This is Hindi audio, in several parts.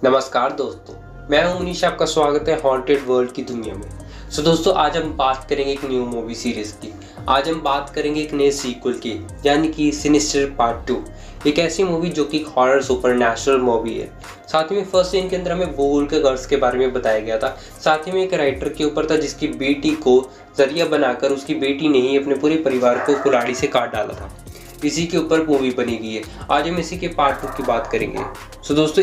नमस्कार दोस्तों, मैं हूं मनीष। आपका स्वागत है हॉन्टेड वर्ल्ड की दुनिया में। दोस्तों, आज हम बात करेंगे एक न्यू मूवी सीरीज की। आज हम बात करेंगे एक नए सीक्वल की, यानी कि सिनिस्टर पार्ट 2। एक ऐसी मूवी जो कि हॉरर सुपरनैचुरल मूवी है। साथ ही में फर्स्ट सीन के अंदर हमें बूगल के गर्ल्स के बारे में बताया गया था। साथ ही में एक राइटर के ऊपर था जिसकी बेटी को जरिया बनाकर उसकी बेटी ने ही अपने पूरे परिवार को कुल्हाड़ी से काट डाला था। इसी के ऊपर मूवी बनी गई है। आज हम इसी के पार्ट 2 की बात करेंगे। दोस्तों,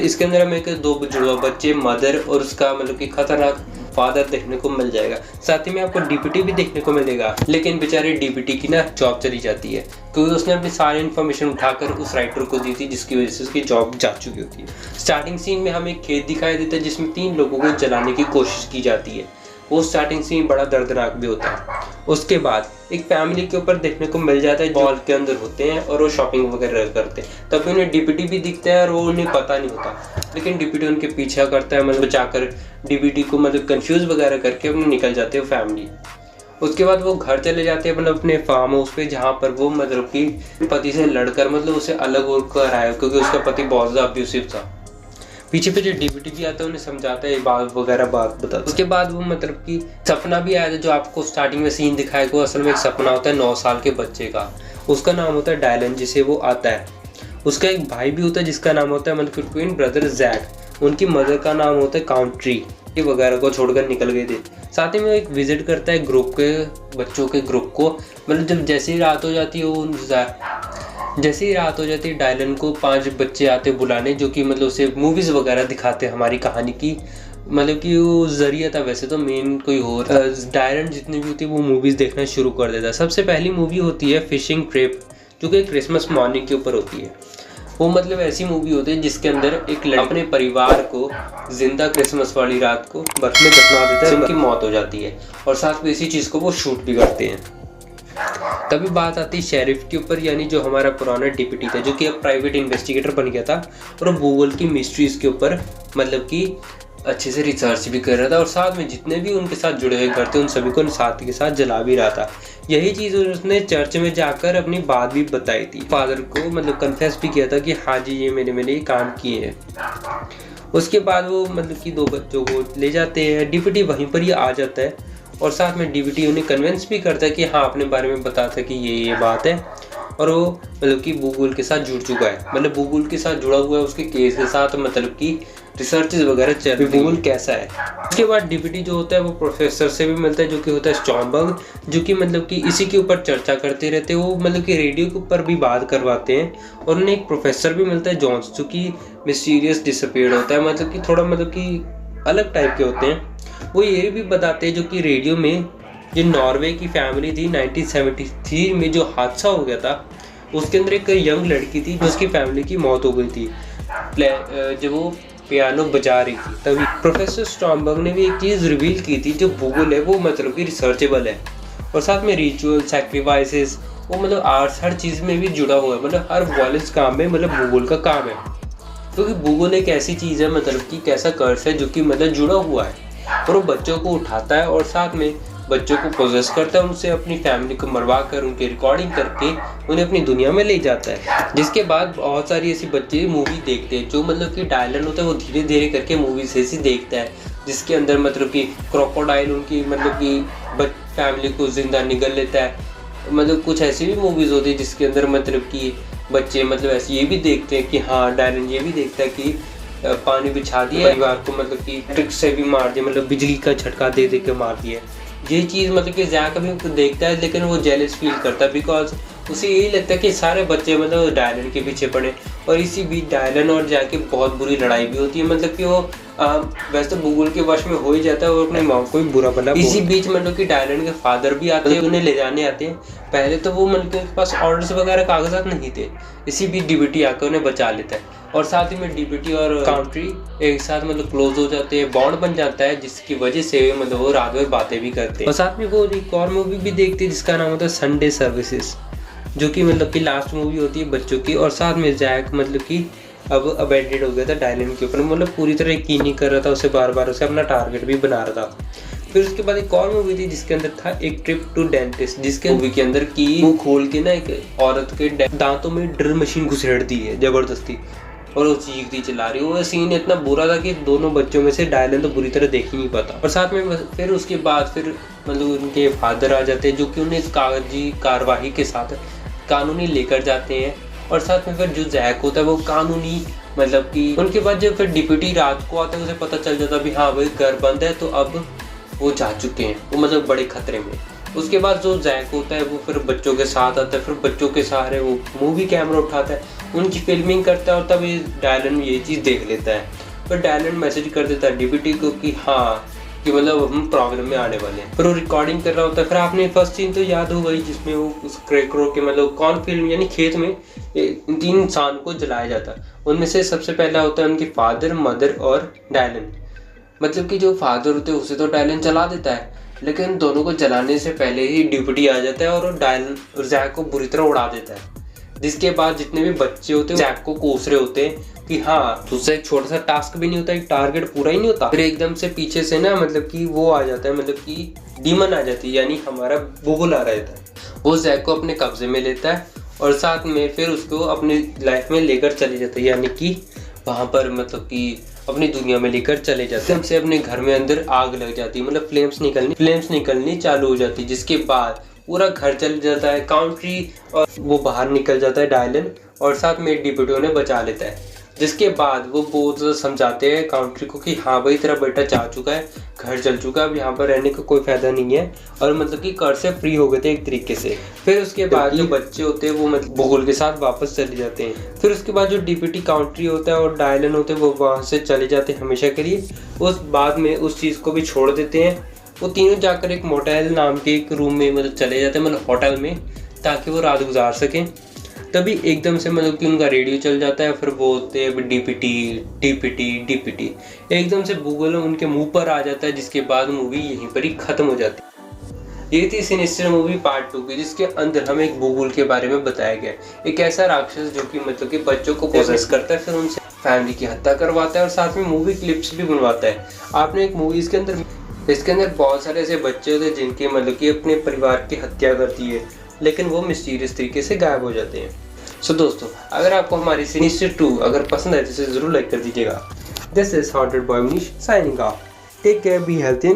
इसके अंदर हमें दो जुड़वा बच्चे, मदर और उसका मतलब कि खतरनाक फादर देखने को मिल जाएगा। साथ ही में आपको डीपीटी भी देखने को मिलेगा, लेकिन बेचारे डीपीटी की ना जॉब चली जाती है क्योंकि उसने अपनी सारी इन्फॉर्मेशन उठाकर उस राइटर को दी थी, जिसकी वजह से उसकी जॉब जा चुकी होती है। स्टार्टिंग सीन में हमें एक खेत दिखाई देता है जिसमें 3 लोगों को जलाने की कोशिश की जाती है। वो स्टार्टिंग सीन बड़ा दर्दनाक भी होता है। उसके बाद एक फैमिली के ऊपर देखने को मिल जाता है, मॉल के अंदर होते हैं और वो शॉपिंग वगैरह करते हैं। तभी उन्हें डीपीटी भी दिखता है और वो उन्हें पता नहीं होता, लेकिन डीपीटी उनके पीछा करता है, मतलब बचाकर डीपीटी को मतलब कंफ्यूज वगैरह करके अपने निकल जाते हैं फैमिली। उसके बाद वो घर चले जाते हैं, मतलब अपने फार्म हाउस पे, जहाँ पर वो मतलब कि पति से लड़कर मतलब उसे अलग होकर आया क्योंकि उसका पति बहुत ज़्यादा अब्यूसिव था। पीछे पीछे डीपीटी भी आता है, उन्हें समझाता है, बात वगैरह बात बताता है। उसके बाद वो मतलब कि सपना भी आया था, जो आपको स्टार्टिंग में सीन दिखाया वो असल में एक सपना होता है 9 साल के बच्चे का। उसका नाम होता है डायलन, जिसे वो आता है। उसका एक भाई भी होता है जिसका नाम होता है मतलब कि ट्विन ब्रदर जैक। उनकी मदर का नाम होता है काउंट्री वगैरह को छोड़कर निकल गए थे। साथ ही में एक विजिट करता है ग्रुप के बच्चों के ग्रुप को, मतलब जब जैसे ही रात हो जाती है डायलन को 5 बच्चे आते बुलाने, जो कि मतलब उसे मूवीज़ वगैरह दिखाते हैं हमारी कहानी की। मतलब कि वो जरिया था, वैसे तो मेन कोई और डायलन जितनी भी होती है वो मूवीज़ देखना शुरू कर देता है। सबसे पहली मूवी होती है फिशिंग ट्रिप, जो कि क्रिसमस मॉर्निंग के ऊपर होती है। वो मतलब ऐसी मूवी होती है जिसके अंदर एक लड़का अपने परिवार को जिंदा क्रिसमस वाली रात को बर्फ में दफना देता है, उनकी मौत हो जाती है और साथ में इसी चीज़ को वो शूट भी करते हैं। तभी बात आती है शेरिफ के ऊपर, यानी जो हमारा पुराना डीपीटी था, जो कि अब प्राइवेट इन्वेस्टिगेटर बन गया था और वो गूगल की मिस्ट्रीज के ऊपर मतलब कि अच्छे से रिसर्च भी कर रहा था और साथ में जितने भी उनके साथ जुड़े हुए घर थे उन सभी को साथ के साथ जला भी रहा था। यही चीज़ उसने चर्च में जाकर अपनी बात भी बताई थी, फादर को मतलब कन्फेस भी किया था कि हाँ जी ये मैंने ये काम किए हैं। उसके बाद वो मतलब कि 2 बच्चों को ले जाते हैं, डीपीटी वहीं पर ही आ जाता है और साथ में डीपीटी उन्हें कन्विंस भी करता है कि हाँ अपने बारे में बताता है कि ये बात है और वो मतलब कि बूगल के साथ जुड़ चुका है, मतलब बूगल के साथ जुड़ा हुआ है उसके केस के साथ, मतलब कि रिसर्चेस वगैरह चल रही है बूगल कैसा है। उसके बाद डीपीटी जो होता है वो प्रोफेसर से भी मिलता है, जो कि होता है स्टॉम्बर्ग, जो कि मतलब कि इसी के ऊपर चर्चा करते रहते हैं। वो मतलब कि रेडियो के ऊपर भी बात करवाते हैं और उन्हें एक प्रोफेसर भी मिलता है जॉन्स, जो कि मिस्टीरियस डिसअपीयर्ड होता है, मतलब कि थोड़ा मतलब कि अलग टाइप के होते हैं। वो ये भी बताते हैं जो कि रेडियो में जो नॉर्वे की फैमिली थी 1973 में जो हादसा हो गया था, उसके अंदर एक यंग लड़की थी जिसकी फैमिली की मौत हो गई थी जब वो पियानो बजा रही थी। तभी प्रोफेसर स्टॉम्बर्ग ने भी एक चीज़ रिवील की थी, जो बूगल है वो मतलब कि रिसर्चेबल है और साथ में रिचुअल सैक्रिफाइसेस वो मतलब आर्ट्स हर चीज़ में भी जुड़ा हुआ है, मतलब हर वॉलेंस काम में मतलब बूगल का काम है, क्योंकि बूगल एक ऐसी चीज़ है मतलब कि कैसा कर्स है जो कि मतलब जुड़ा हुआ है और वो बच्चों को उठाता है और साथ में बच्चों को पोजेस करता है, उनसे अपनी फैमिली को मरवा कर उनकी रिकॉर्डिंग करके उन्हें अपनी दुनिया में ले जाता है। जिसके बाद बहुत सारी ऐसी बच्चे मूवी देखते हैं, जो मतलब कि डायलन होता है वो धीरे धीरे करके मूवीज ऐसी देखता है जिसके अंदर मतलब कि क्रोकोडाइल उनकी मतलब कि फैमिली को जिंदा निगल लेता है। मतलब कुछ ऐसी भी मूवीज़ होती है जिसके अंदर मतलब कि बच्चे मतलब ऐसे ये भी देखते हैं कि हाँ डायलन ये भी देखता है कि पानी बिछा दिया परिवार को, मतलब कि ट्रिक से भी मार दिया, मतलब बिजली का झटका दे दे के मार दिया। ये चीज़ मतलब कि जैक कभी देखता है लेकिन वो जेलस फील करता है, बिकॉज उसे यही लगता है कि सारे बच्चे मतलब डायलन के पीछे पड़े। और इसी बीच डायलन और जैक की बहुत बुरी लड़ाई भी होती है, मतलब कि वो वैसे तो बूगल के वश में हो ही जाता है और अपनी माँ को भी बुरा भला। इसी बीच मतलब कि डायलन के फादर भी आते हैं, उन्हें ले जाने आते हैं। पहले तो वो मतलब के पास ऑर्डर्स वगैरह कागजात नहीं थे, इसी बीच डीबीटी आकर उन्हें बचा लेता है और साथ ही में डीबीटी और काउंट्री एक साथ मतलब क्लोज हो जाते हैं, बॉन्ड बन जाता है, जिसकी वजह से मतलब वो रात भर बातें भी करते हैं। और साथ में वो एक और मूवी भी देखती है जिसका नाम होता है संडे सर्विसेज, जो कि मतलब कि लास्ट मूवी होती है बच्चों की। और साथ में जैक मतलब कि अब अबेंडेड हो गया था डायलन के ऊपर, मतलब पूरी तरह यकीन नहीं कर रहा था, उसे बार बार उसे अपना टारगेट भी बना रहा था। फिर उसके बाद एक और मूवी थी जिसके अंदर था एक ट्रिप टू डेंटिस्ट, जिसके मूवी के अंदर की मुंह खोल के ना एक औरत के दांतों में ड्रिल मशीन घुसेड़ दी है जबरदस्ती, और वो चीखती चिल्ला रही है। वो सीन इतना बुरा था कि दोनों बच्चों में से डायलन तो बुरी तरह देख ही नहीं पाता। और साथ में फिर उसके बाद फिर मतलब उनके फादर आ जाते हैं जो कि उन्हें कागजी कार्यवाही के साथ कानूनी लेकर जाते हैं। और साथ में फिर जो जैक होता है वो कानूनी मतलब कि उनके बाद जब फिर डिप्टी रात को आता है उसे पता चल जाता भी हाँ भाई घर बंद है, तो अब वो जा चुके हैं, वो मतलब बड़े खतरे में। उसके बाद जो जैक होता है वो फिर बच्चों के साथ आता है, फिर बच्चों के सहारे वो मूवी कैमरा उठाता है, उनकी फिल्मिंग करता है, और तब ये डायलन ये चीज़ देख लेता है। फिर डायलन मैसेज कर देता है डिप्टी को कि हाँ कि मतलब हम प्रॉब्लम में आने वाले हैं। फिर वो रिकॉर्डिंग कर रहा होता है। फिर आपने फर्स्ट सीन तो याद हो गई जिसमें वो उस क्रेकरो के मतलब कॉर्न फील्ड यानी खेत में 3 इंसान को जलाया जाता है। उनमें से सबसे पहला होता है उनके फादर, मदर और डायलन। मतलब कि जो फादर होते हैं उसे तो डायलन जला देता है, लेकिन दोनों को जलाने से पहले ही डिप्टी आ जाता है और डायलन और जैक को बुरी तरह उड़ा देता है। जिसके बाद जितने भी बच्चे होते हैं जैक को कोस रहे होते हैं कि हाँ तुझसे एक छोटा सा टास्क भी नहीं होता, एक टारगेट पूरा ही नहीं होता। फिर एकदम से पीछे से ना मतलब कि वो आ जाता है, मतलब कि डीमन आ जाती है, यानी हमारा बुगुल आ रहता है। वो जैक को अपने कब्जे में लेता है और साथ में फिर उसको अपनी लाइफ में लेकर चले जाता है, यानी कि वहाँ पर मतलब कि अपनी दुनिया में लेकर चले जाते हैं। हमसे अपने घर में अंदर आग लग जाती है, मतलब फ्लेम्स निकलनी चालू हो जाती है। जिसके बाद पूरा घर चल जाता है, काउंट्री, और वो बाहर निकल जाता है डायलन, और साथ में डिप्टी उन्हें बचा लेता है। जिसके बाद वो बहुत ज़्यादा समझाते हैं काउंट्री को कि हाँ भाई तेरा बेटा जा चुका है, घर चल चुका है, अब यहाँ पर रहने का कोई फायदा नहीं है, और मतलब कि कर से फ्री हो गए थे एक तरीके से। फिर उसके बाद जो बच्चे होते हैं वो मतलब बुगुल के साथ वापस चले जाते हैं। फिर उसके बाद जो डिप्टी काउंट्री होता है और डायलन होते हैं वो वहाँ से चले जाते हैं हमेशा के लिए। उस बाद में उस चीज़ को भी छोड़ देते हैं। वो तीनों जाकर एक मोटेल नाम के एक रूम में मतलब चले जाते हैं, मतलब होटल में, ताकि वो रात गुजार सकें। तभी एकदम से मतलब कि उनका रेडियो चल जाता है। फिर वो होते हैं डिप्टी। एकदम से गूगल उनके मुंह पर आ जाता है, जिसके बाद मूवी यहीं पर ही खत्म हो जाती है। ये थी सिनिस्टर मूवी पार्ट 2 की, जिसके अंदर हमें एक बुगुल के बारे में बताया गया। एक ऐसा राक्षस जो कि मतलब कि बच्चों को पोजेस करता है, फिर उनसे फैमिली की हत्या करवाता है और साथ में मूवी क्लिप्स भी बनवाता है। आपने एक मूवी इसके अंदर बहुत सारे ऐसे बच्चे होते हैं जिनके मतलब कि अपने परिवार की हत्या करती है, लेकिन वो मिस्टीरियस तरीके से गायब हो जाते हैं। सो दोस्तों, अगर आपको हमारी सिनिस्टर 2 अगर पसंद आए तो इसे जरूर लाइक कर दीजिएगा। This is haunted boy Manish signing off. Take care, be healthy.